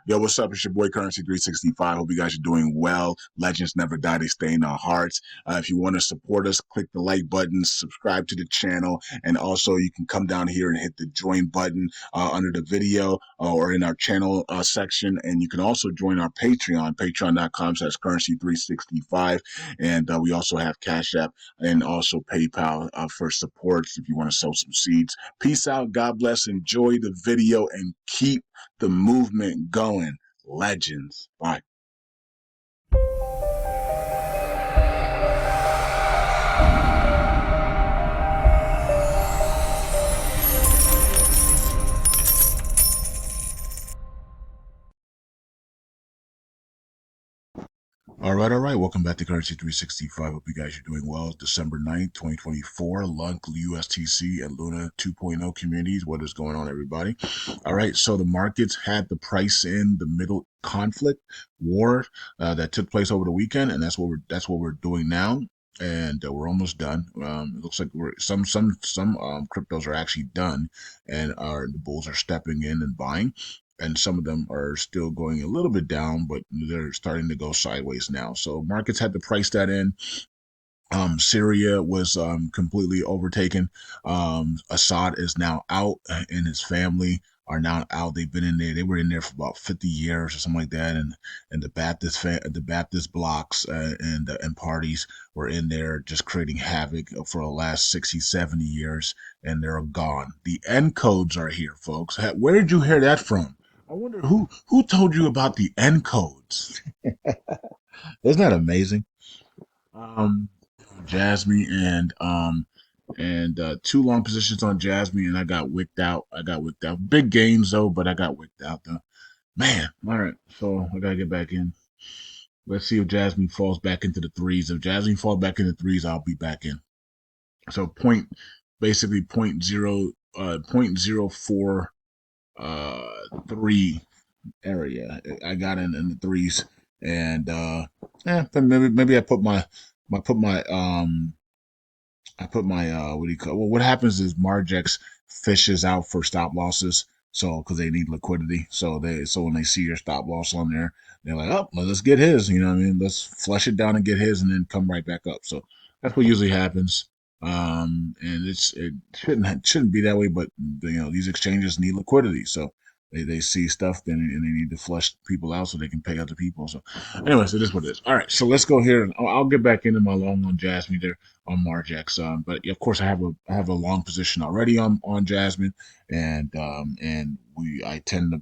Yo, what's up? It's your boy Currency 365. Hope you guys are doing well. Legends never die, they stay in our hearts. If you want to support us, click the like button, subscribe to the channel, and also you can come down here and hit the join button under the video or in our channel section. And you can also join our Patreon, patreon.com/currency365. And we also have Cash App and also PayPal for support if you want to sow some seeds. Peace out. God bless. Enjoy the video and keep the movement going. Legends. Bye. All right. Welcome back to Currency 365. Hope you guys are doing well. It's December 9th, 2024. LUNC-USTC and LUNA 2.0 communities. What is going on, everybody? All right. So the markets had the price in the middle conflict war that took place over the weekend, and that's what we're doing now. And we're almost done. It looks like some cryptos are actually done, and the bulls are stepping in and buying, and some of them are still going a little bit down, but they're starting to go sideways now. So markets had to price that in. Syria was completely overtaken. Assad is now out, and his family are now out. They've been in there. They were in there for about 50 years or something like that. And the Baptist blocks and parties were in there just creating havoc for the last 60, 70 years, and they're gone. The end codes are here, folks. Where did you hear that from? I wonder who told you about the end codes. Isn't that amazing? Um, Jasmine and two long positions on Jasmine, and I got wicked out. Big gains though, but I got wicked out though. Man, all right. So I gotta get back in. Let's see if Jasmine falls back into the threes. If Jasmine falls back into threes, I'll be back in. So basically point zero four three area. I got in the threes, and then maybe I put my what do you call? Well, what happens is Margex fishes out for stop losses, so because they need liquidity, so when they see your stop loss on there, they're like, oh, well, let's get his. You know what I mean? Let's flush it down and get his, and then come right back up. So that's what usually happens. And it shouldn't be that way, but these exchanges need liquidity, so they see stuff then and they need to flush people out so they can pay other people. So anyway, so this is what it is. All right, so let's go here and I'll get back into my long on Jasmine there on Margex. But of course I have a long position already on Jasmine, and I tend to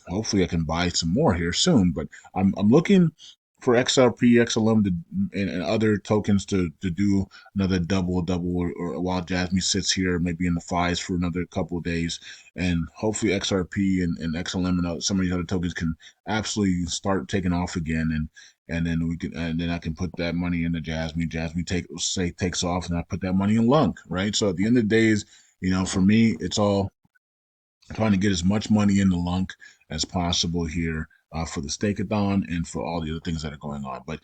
hopefully I can buy some more here soon. But I'm looking for XRP, XLM, and other tokens to do another double, or while Jasmine sits here, maybe in the fives for another couple of days, and hopefully XRP and XLM and some of these other tokens can absolutely start taking off again, and then I can put that money into Jasmine. Jasmine takes off, and I put that money in LUNC, right? So at the end of the day, for me, it's all trying to get as much money in the LUNC as possible here for the Stakeathon and for all the other things that are going on. But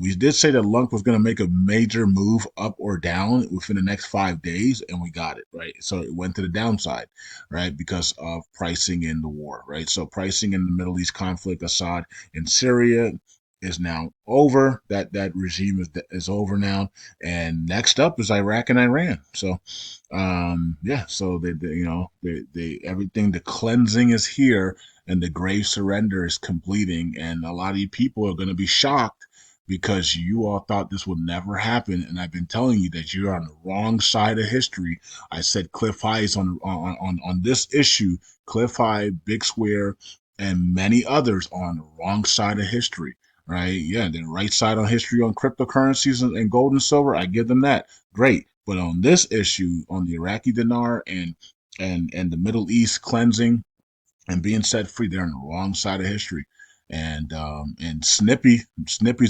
we did say that LUNC was going to make a major move up or down within the next 5 days, and we got it, right? So it went to the downside, right, because of pricing in the war, right? So pricing in the Middle East conflict, Assad in Syria, is now over. That regime is over now, and next up is Iraq and Iran. So so they everything, the cleansing is here, and the grave surrender is completing, and a lot of you people are going to be shocked because you all thought this would never happen, and I've been telling you that you're on the wrong side of history. I said Cliff Highs on this issue. Cliff High, Big Square, and many others are on the wrong side of history. Right? Yeah, the right side on history on cryptocurrencies and gold and silver, I give them that. Great. But on this issue, on the Iraqi dinar and the Middle East cleansing and being set free, they're on the wrong side of history. And Snippy's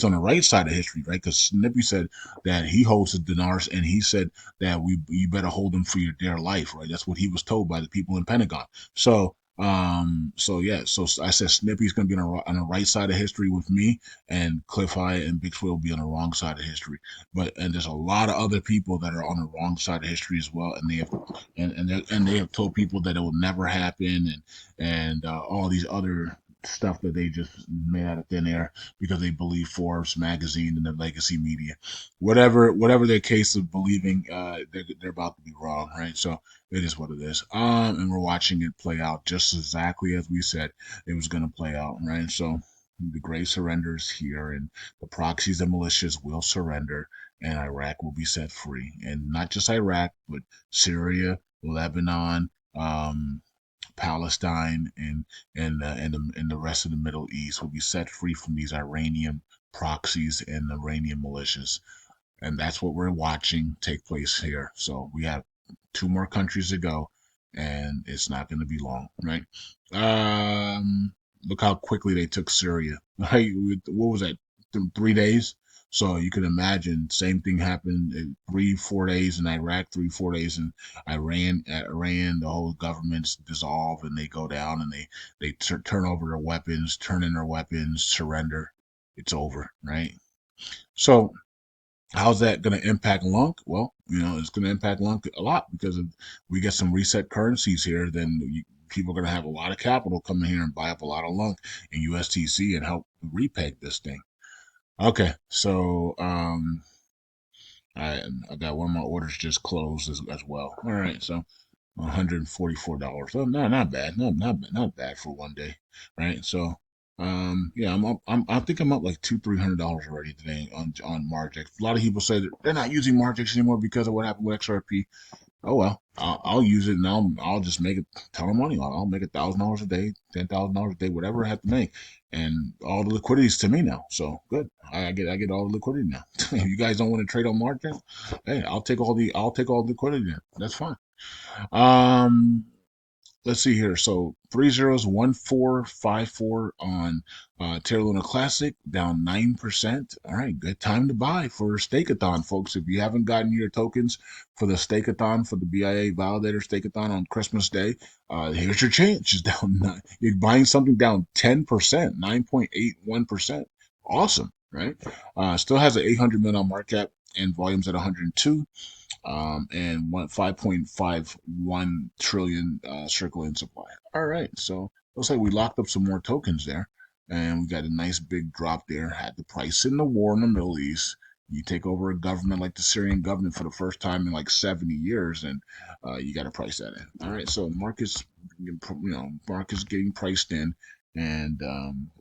on the right side of history, right? Because Snippy said that he holds the dinars, and he said that you better hold them for your dear life, right? That's what he was told by the people in Pentagon. So I said Snippy's going to be on the right side of history with me, and Cliff High and Big Swill will be on the wrong side of history. And there's a lot of other people that are on the wrong side of history as well, and they have told people that it will never happen, and all these other stuff that they just made out of thin air because they believe Forbes magazine and the legacy media. Whatever their case of believing, they're about to be wrong, right? So it is what it is. And we're watching it play out just exactly as we said it was going to play out, right? So the great surrender is here, and the proxies and militias will surrender, and Iraq will be set free. And not just Iraq, but Syria, Lebanon, Palestine, and the rest of the Middle East will be set free from these Iranian proxies and Iranian militias. And that's what we're watching take place here. So we have two more countries to go, and it's not going to be long, right? Look how quickly they took Syria. Right? What was that? 3 days. So you can imagine, same thing happened in 3, 4 days in Iraq, 3, 4 days in Iran. Iran, the whole government's dissolve and they go down and they turn over their weapons, turn in their weapons, surrender. It's over, right? So how's that going to impact LUNC? Well, it's going to impact LUNC a lot because if we get some reset currencies here, then people are going to have a lot of capital come in here and buy up a lot of LUNC and USTC and help repeg this thing. Okay, so I got one of my orders just closed as well. All right, so $144. So not bad, not bad for one day, right? So yeah, I'm up. I think I'm up like $200-300 already today on Margex. A lot of people say that they're not using Margex anymore because of what happened with XRP. Oh well, I'll use it and I'll just make a ton of money. I'll make $1,000 a day, $10,000 a day, whatever I have to make, and all the liquidity is to me now. So good, I get all the liquidity now. If you guys don't want to trade on Margex, hey, I'll take all the liquidity now. That's fine. Um, let's see here. So 30s1454 on Terra Luna Classic, down 9%. All right, good time to buy for Stakeathon, folks. If you haven't gotten your tokens for the Stakeathon, for the BIA Validator Stakeathon on Christmas Day, here's your chance. It's down you're buying something down 10%, 9.81%. Awesome, right? Still has an 800 million market cap and volumes at 102, and 5.51 trillion circulating supply. All right, so looks like we locked up some more tokens there, and we got a nice big drop there. Had the price in the war in the Middle East. You take over a government like the Syrian government for the first time in like 70 years, and you got to price that in. All right, so market's getting priced in, and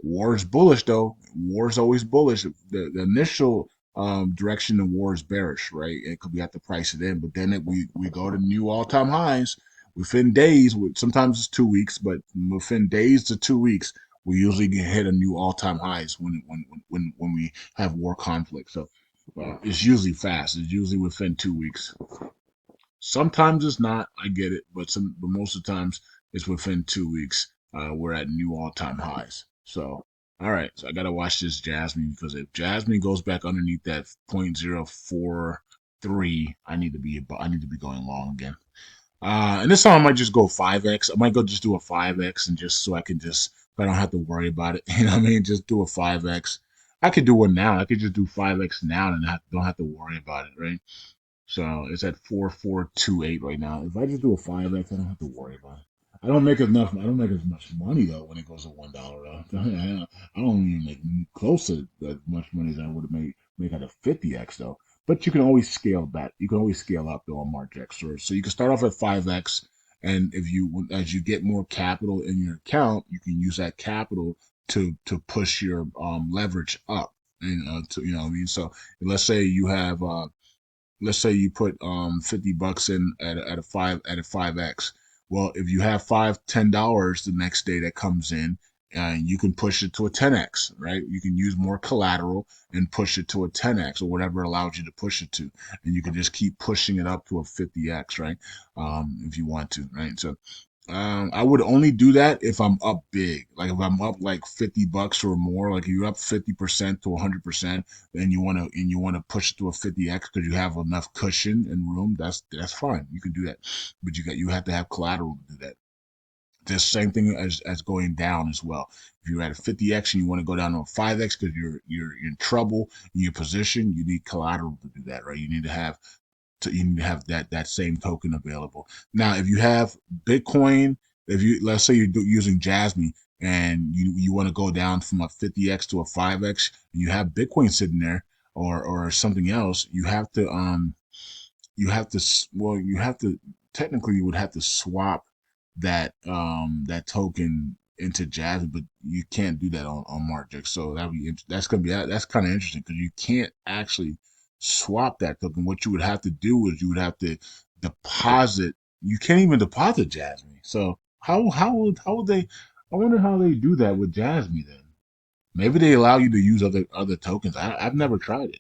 war is bullish though. War is always bullish. The initial direction the war is bearish, right? It could be at the price it in, but then we go to new all time highs within days. Sometimes it's 2 weeks, but within days to 2 weeks, we usually get hit a new all time highs when we have war conflict. So it's usually fast. It's usually within 2 weeks. Sometimes it's not. I get it, but most of the times it's within 2 weeks. We're at new all time highs. So all right, so I gotta watch this Jasmine because if Jasmine goes back underneath that 0.043, I need to be going long again. And this time I might just go 5x. I might go just do a 5x and just so I don't have to worry about it. You know what I mean? Just do a 5x. I could do one now. I could just do 5x now and don't have to worry about it, right? So it's at 4428 right now. If I just do a 5x, I don't have to worry about it. I don't make enough. I don't make as much money though when it goes to $1 though. I don't even make close to as much money as I would have make at a 50x though. But you can always scale that. You can always scale up though on Margex. So you can start off at 5x, and as you get more capital in your account, you can use that capital to push your leverage up. And you know what I mean. So let's say you put $50 in at a 5x. Well, if you have $10 the next day that comes in, and you can push it to a 10x, right? You can use more collateral and push it to a 10x or whatever allows you to push it to, and you can just keep pushing it up to a 50x, right? If you want to, right? So I would only do that if I'm up big. Like if I'm up like $50 or more, like you're up 50% to 100%, then you wanna push it to a 50x because you have enough cushion and room. That's fine. You can do that, but you have to have collateral to do that. The same thing as going down as well. If you're at a 50x and you want to go down to a 5x because you're in trouble in your position, you need collateral to do that, right? You need to have that same token available. Now, if you have Bitcoin If you, let's say using Jasmine and you want to go down from a 50x to a 5x, and you have Bitcoin sitting there or something else, you have to technically you would have to swap that token into Jasmine, but you can't do that on Margix. So that's kind of interesting because you can't actually swap that token. What you would have to do is you would have to deposit. You can't even deposit Jasmine. So how would they? I wonder how they do that with Jasmine then. Maybe they allow you to use other tokens. I've never tried it.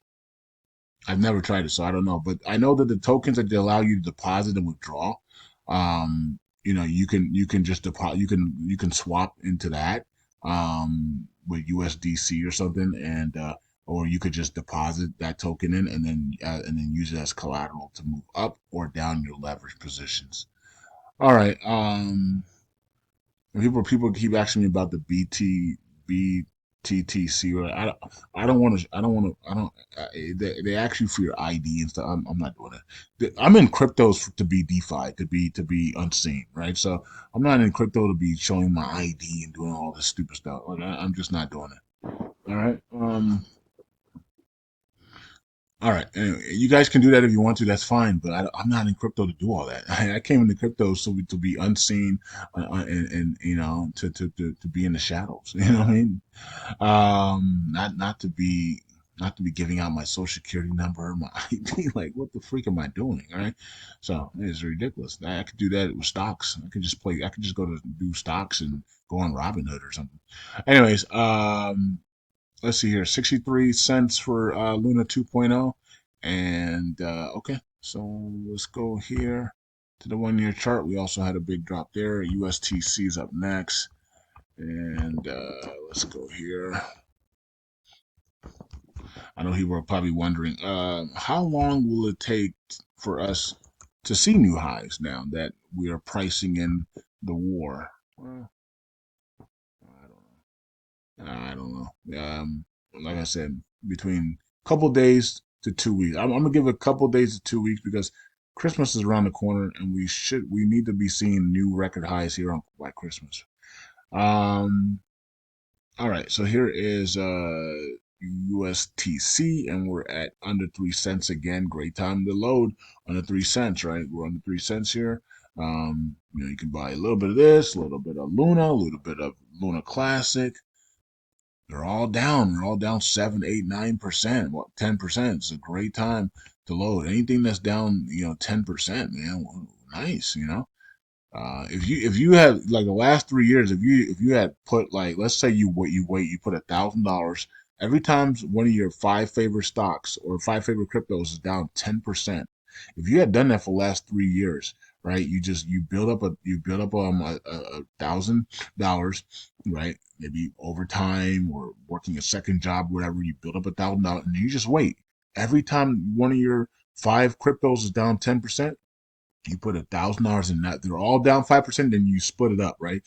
I've never tried it, so I don't know. But I know that the tokens that they allow you to deposit and withdraw, you can just deposit, you can swap into that with USDC or something, and or you could just deposit that token in and then use it as collateral to move up or down your leverage positions. All right. People keep asking me about the BTTC. Right? I don't want to. I don't want to. I don't. They ask you for your ID and stuff. I'm not doing it. I'm in cryptos to be DeFi, to be unseen, right? So I'm not in crypto to be showing my ID and doing all this stupid stuff. Like, I'm just not doing it. All right. All right. Anyway, you guys can do that if you want to. That's fine. But I'm not in crypto to do all that. I came into crypto to be unseen and to be in the shadows. You know what I mean? Not to be giving out my social security number, my ID. Like, what the freak am I doing? All right. So it's ridiculous. I could do that with stocks. I could just go to do stocks and go on Robinhood or something. Anyways, let's see here, 63 cents for Luna 2.0. And okay, so let's go here to the 1 year chart. We also had a big drop there. USTC is up next. And let's go here. I know people are probably wondering, how long will it take for us to see new highs now that we are pricing in the war? Well, I don't know. I don't know. Like I said, between a couple days to 2 weeks. I'm gonna give it a couple days to 2 weeks because Christmas is around the corner, and we need to be seeing new record highs here on by Christmas. Um, all right, so here is USTC, and we're at under 3 cents again. Great time to load under 3 cents, right? We're under 3 cents here. You can buy a little bit of this, a little bit of Luna, a little bit of Luna Classic. They're all down. They're all down 7, 8, 9%. What 10%? It's a great time to load. Anything that's down, 10%, man. Well, nice, if you had like the last 3 years, if you had put like, let's say you put $1,000 every time one of your five favorite stocks or five favorite cryptos is down 10%. If you had done that for the last 3 years, right? You build up $1,000, right? Maybe overtime or working a second job, whatever. You build up $1,000 and you just wait. Every time one of your five cryptos is down 10%, you put $1,000 in that. They're all down 5%, then you split it up, right?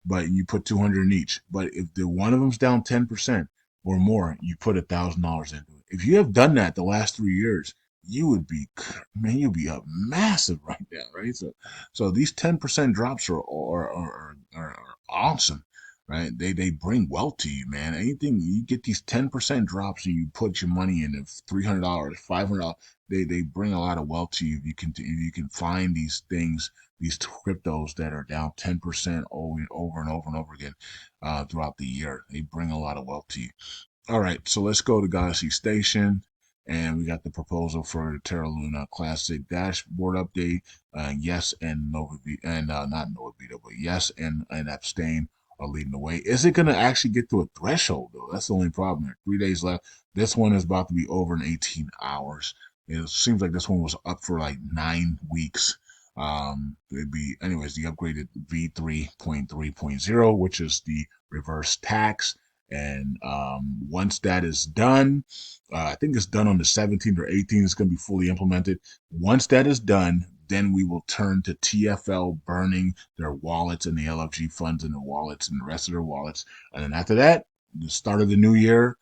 But you put 200 in each. But if the one of them's down 10% or more, you put $1,000 into it. If you have done that the last 3 years, you would be, man, you'd be up massive right now, right? So these 10% drops are awesome, right? They bring wealth to you, man. Anything you get these 10% drops and you put your money in of $300, $500, they bring a lot of wealth to you. If you can find these things, these cryptos that are down 10% over and over and over again throughout the year. They bring a lot of wealth to you. All right, so let's go to Galaxy Station, and we got the proposal for the Terra Luna Classic dashboard update. Yes and Nova and not Nova Vita, but yes and abstain are leading the way. Is it going to actually get to a threshold though? That's the only problem. There 3 days left. This one is about to be over in 18 hours. It seems like this one was up for like 9 weeks. It'd be anyways the upgraded V3.3.0, which is the reverse tax. And once that is done, I think it's done on the 17th or 18th. It's going to be fully implemented. Once that is done, then we will turn to TFL burning their wallets and the LFG funds in their wallets and the rest of their wallets. And then after that, the start of the new year,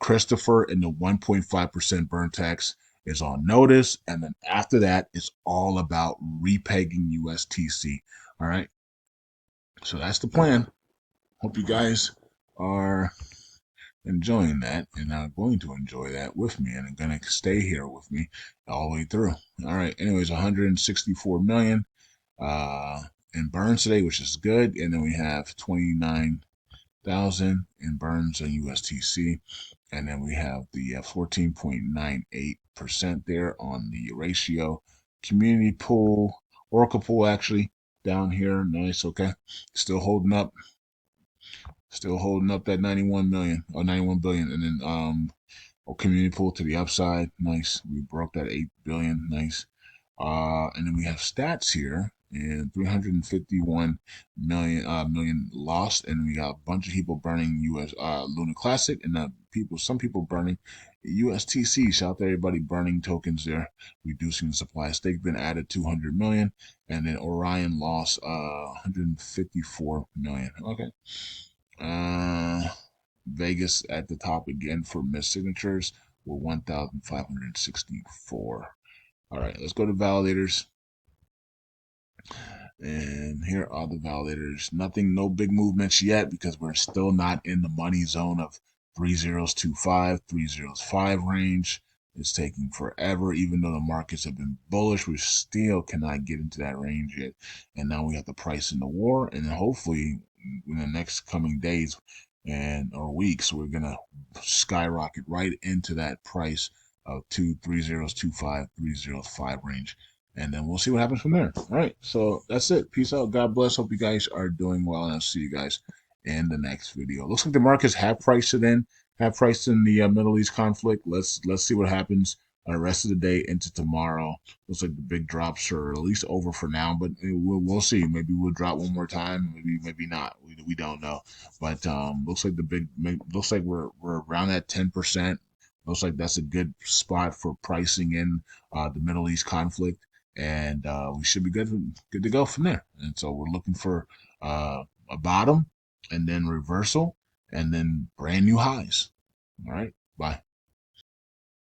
Christopher and the 1.5% burn tax is on notice. And then after that, it's all about repegging USTC. All right. So that's the plan. Hope you guys are enjoying that and are going to enjoy that with me and are going to stay here with me all the way through. All right. Anyways, 164 million in burns today, which is good. And then we have 29,000 in burns on USTC. And then we have the 14.98% there on the ratio. Community pool, Oracle pool actually down here. Nice. Okay. Still holding up. Still holding up that 91 million or 91 billion. And then community pool to the upside. Nice. We broke that 8 billion. Nice. And then we have stats here, and 351 million lost, and we got a bunch of people burning US Luna Classic, and some people burning USTC. Shout out to everybody burning tokens there, reducing the supply. Stake been added 200 million, and then Orion lost 154 million. Okay. Vegas at the top again for missed signatures were 1,564. All right, let's go to validators. And here are the validators. Nothing, no big movements yet because we're still not in the money zone of 3025, 305 range. It's taking forever, even though the markets have been bullish. We still cannot get into that range yet. And now we have the price in the war. And then hopefully in the next coming days or weeks, we're going to skyrocket right into that price of 302.5, 305 range. And then we'll see what happens from there. All right. So that's it. Peace out. God bless. Hope you guys are doing well. And I'll see you guys in the next video. Looks like the markets have priced it in, have priced in the Middle East conflict. Let's see what happens the rest of the day into tomorrow. Looks like the big drops are at least over for now, but we'll see. Maybe we'll drop one more time. Maybe not. We don't know. But looks like we're around that 10%. Looks like that's a good spot for pricing in the Middle East conflict, and we should be good to go from there. And so we're looking for a bottom, and then reversal, and then brand new highs. All right, bye.